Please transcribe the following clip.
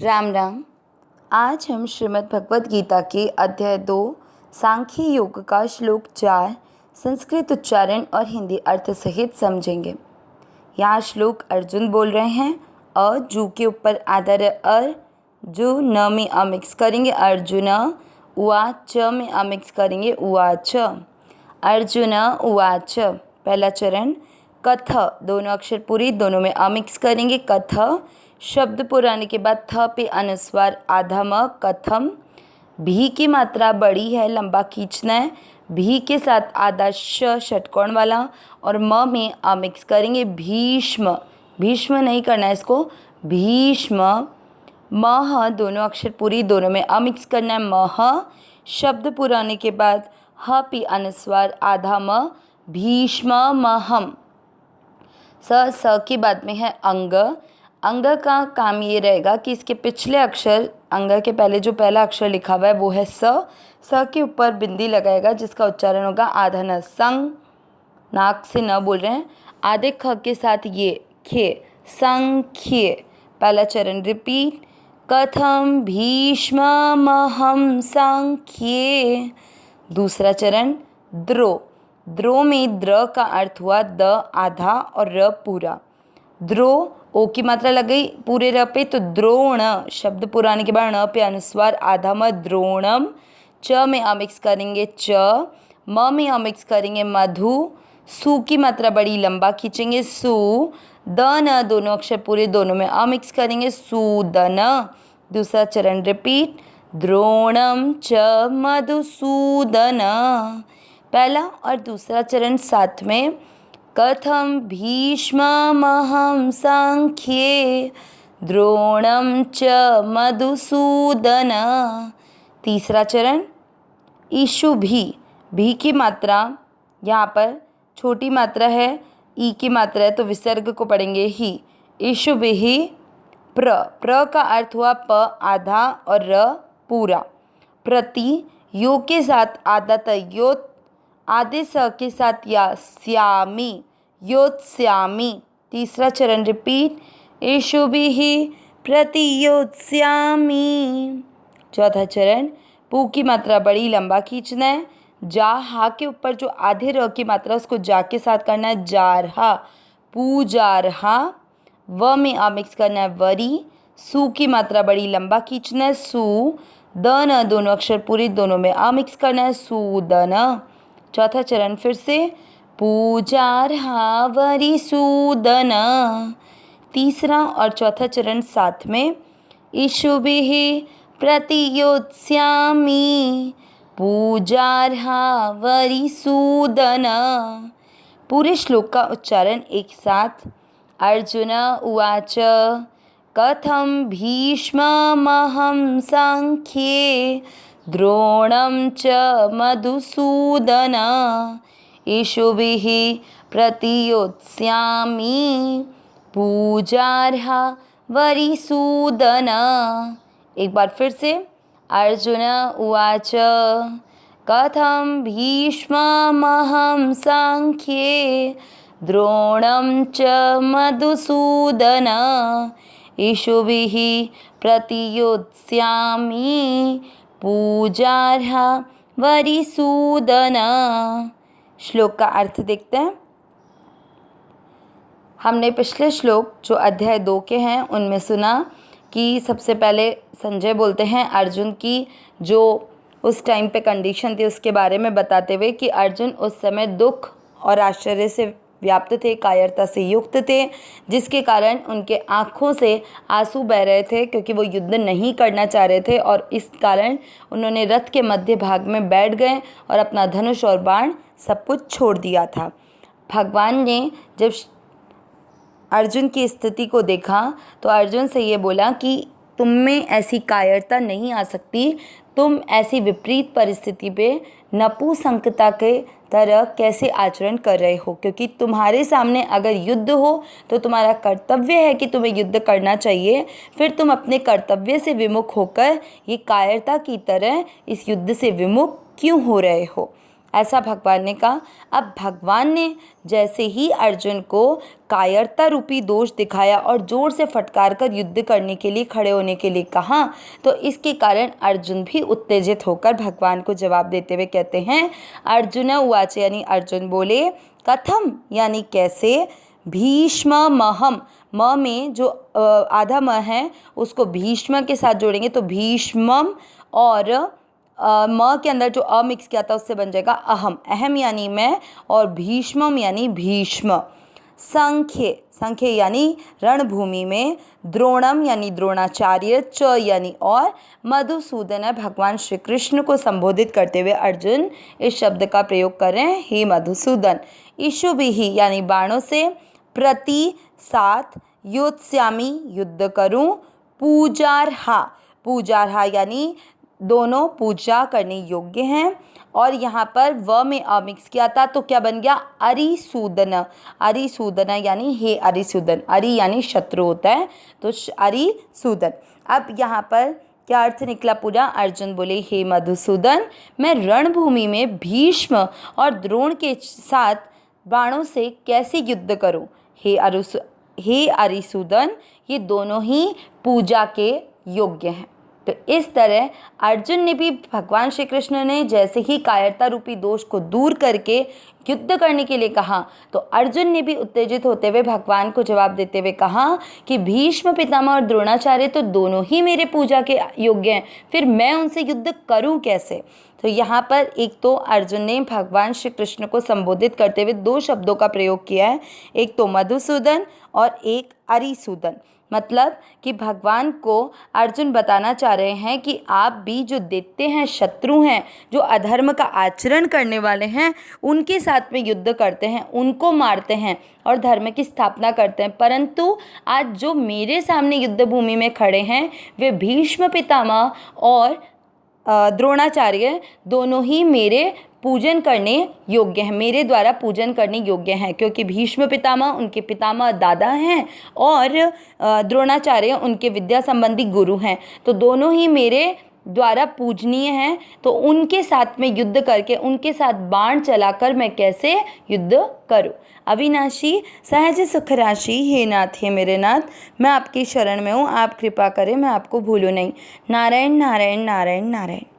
राम राम। आज हम श्रीमद् भगवद गीता के अध्याय 2 सांख्य योग का श्लोक 4 संस्कृत उच्चारण और हिंदी अर्थ सहित समझेंगे। यहाँ श्लोक अर्जुन बोल रहे हैं। अ जू के ऊपर आधार अर, जो न में अ मिक्स करेंगे अर्जुन, उवाच में अ मिक्स करेंगे उवाच। अर्जुन उवाच पहला चरण। कथ दोनों अक्षर पूरी, दोनों में अ मिक्स करेंगे कथ। शब्द पुराने के बाद थ पे अनुस्वार आधा म, कथम। भी की मात्रा बड़ी है, लंबा खींचना है। भी के साथ आधा श षटकोण वाला और म में अ मिक्स करेंगे भीष्म। भीष्म नहीं करना है इसको, भीष्म। मह दोनों अक्षर पूरी, दोनों में अ मिक्स करना है मह। शब्द पुराने के बाद ह पे अनुस्वार आधा म, भीष्म महम। स के बाद में है अंग। अंग का काम ये रहेगा कि इसके पिछले अक्षर, अंग के पहले जो पहला अक्षर लिखा हुआ है वो है स के ऊपर बिंदी लगाएगा जिसका उच्चारण होगा आधा न, संग। नाक से न बोल रहे हैं। आधे ख के साथ ये खे, संख्ये। पहला चरण रिपीट। कथम भीष्ममहं संख्ये। दूसरा चरण द्रो। द्रो में द्र का अर्थ हुआ द आधा और र पूरा। द्रो ओ की मात्रा लग गई पूरे र पे, तो द्रोण। शब्द पुराने के बाद ण पे अनुस्वार आधा म, द्रोणम। च में अ मिक्स करेंगे च, म में अ मिक्स करेंगे मधु। सु की मात्रा बड़ी, लंबा खींचेंगे सु। द न दोनों अक्षर पूरे, दोनों में अ मिक्स करेंगे सूदन। दूसरा चरण रिपीट। द्रोणम च मधुसूदन। पहला और दूसरा चरण साथ में। कथम भीष्ममहं संख्ये, द्रोणम च मधुसूदन। तीसरा चरण ईशु भी की मात्रा यहाँ पर छोटी मात्रा है, ई की मात्रा है तो विसर्ग को पढ़ेंगे ही। ईशु भी प्र का अर्थ हुआ प आधा और र पूरा। प्रति यो के साथ आधा तयोत, आधे स के साथ या श्यामी, योत्स्यामी। तीसरा चरण रिपीट। ईशु भी प्रतियोत्स्यामी। चौथा चरण पू की मात्रा बड़ी, लंबा खींचना है। जा हा के ऊपर जो आधे र की मात्रा उसको जा के साथ करना है जारहा, पूजारहा। व में आ मिक्स करना है वरी। सु की मात्रा बड़ी, लंबा खींचना है सु। द न दोनों अक्षर पूरी, दोनों में आ मिक्स करना है सूदन। चौथा चरण फिर से। पूजारहा वरी सूदन। तीसरा और चौथा चरण साथ में। ईशु भी प्रतियोत्स्यामी, पूजारहा वरी सूदन। पूरे श्लोक का उच्चारण एक साथ। अर्जुन उवाच कथम भीष्ममहं संख्ये, द्रोणं च मधुसूदन। ईशुभिः प्रतियोत्स्यामि, पूजार्हा वरिसूदन। एक बार फिर से। अर्जुन उवाच कथम भीष्ममहं संख्ये, द्रोणं च मधुसूदन। ईशुभिः प्रतियोत्स्यामि, पूजार्हा वरिसूदन। श्लोक का अर्थ देखते हैं। हमने पिछले श्लोक जो अध्याय 2 के हैं उनमें सुना कि सबसे पहले संजय बोलते हैं अर्जुन की जो उस टाइम पे कंडीशन थी उसके बारे में बताते हुए कि अर्जुन उस समय दुख और आश्चर्य से व्याप्त थे, कायरता से युक्त थे, जिसके कारण उनके आँखों से आंसू बह रहे थे क्योंकि वो युद्ध नहीं करना चाह रहे थे और इस कारण उन्होंने रथ के मध्य भाग में बैठ गए और अपना धनुष और बाण सब कुछ छोड़ दिया था। भगवान ने जब अर्जुन की स्थिति को देखा तो अर्जुन से ये बोला कि तुम में ऐसी कायरता नहीं आ सकती, तुम ऐसी विपरीत परिस्थिति पे नपुंसकता के तरह कैसे आचरण कर रहे हो, क्योंकि तुम्हारे सामने अगर युद्ध हो तो तुम्हारा कर्तव्य है कि तुम्हें युद्ध करना चाहिए, फिर तुम अपने कर्तव्य से विमुख होकर ये कायरता की तरह इस युद्ध से विमुख क्यों हो रहे हो। ऐसा भगवान ने कहा। अब भगवान ने जैसे ही अर्जुन को कायरता रूपी दोष दिखाया और जोर से फटकार कर युद्ध करने के लिए खड़े होने के लिए कहा, तो इसके कारण अर्जुन भी उत्तेजित होकर भगवान को जवाब देते हुए कहते हैं, अर्जुन उवाच, यानी अर्जुन बोले, कथम यानी कैसे, भीष्म महम, म में जो आधा म है उसको भीष्म के साथ जोड़ेंगे तो भीष्मम, और म के अंदर जो अ मिक्स किया था उससे बन जाएगा अहम, अहम यानी मैं, और भीष्मम यानी भीष्म। संख्य, संख्य यानी रणभूमि में, द्रोणम यानी द्रोणाचार्य, च यानी और, मधुसूदन है भगवान श्री कृष्ण को संबोधित करते हुए अर्जुन इस शब्द का प्रयोग कर रहे हैं, हे मधुसूदन। इषुभिः यानी बाणों से, प्रति साथ, योत्स्यामि युद्ध करूं, पूजार्हा, पूजार्हा यानी दोनों पूजा करने योग्य हैं, और यहाँ पर व में अ मिक्स किया था तो क्या बन गया, अरिसूदन, अरिसूदन यानी हे अरिसूदन, अरि यानी शत्रु होता है तो अरिसूदन। अब यहाँ पर क्या अर्थ निकला पूरा, अर्जुन बोले, हे मधुसूदन, मैं रणभूमि में भीष्म और द्रोण के साथ बाणों से कैसे युद्ध करूं, हे अरिसूदन, ये दोनों ही पूजा के योग्य हैं। तो इस तरह अर्जुन ने भी भगवान श्री कृष्ण ने जैसे ही कायरता रूपी दोष को दूर करके युद्ध करने के लिए कहा, तो अर्जुन ने भी उत्तेजित होते हुए भगवान को जवाब देते हुए कहा कि भीष्म पितामह और द्रोणाचार्य तो दोनों ही मेरे पूजा के योग्य हैं, फिर मैं उनसे युद्ध करूं कैसे। तो यहाँ पर एक तो अर्जुन ने भगवान श्री कृष्ण को संबोधित करते हुए दो शब्दों का प्रयोग किया है, एक तो मधुसूदन और एक अरिसूदन। मतलब कि भगवान को अर्जुन बताना चाह रहे हैं कि आप भी जो दैत्य हैं, शत्रु हैं, जो अधर्म का आचरण करने वाले हैं, उनके साथ में युद्ध करते हैं, उनको मारते हैं और धर्म की स्थापना करते हैं, परंतु आज जो मेरे सामने युद्ध भूमि में खड़े हैं वे भीष्म पितामह और द्रोणाचार्य दोनों ही मेरे पूजन करने योग्य हैं, मेरे द्वारा पूजन करने योग्य हैं, क्योंकि भीष्म पितामह उनके पितामह दादा हैं और द्रोणाचार्य उनके विद्या संबंधी गुरु हैं, तो दोनों ही मेरे द्वारा पूजनीय हैं। तो उनके साथ में युद्ध करके, उनके साथ बाण चलाकर मैं कैसे युद्ध करूं। अविनाशी सहज सुख राशि, हे नाथ हे मेरे नाथ, मैं आपकी शरण में हूँ, आप कृपा करें मैं आपको भूलूँ नहीं। नारायण नारायण नारायण नारायण।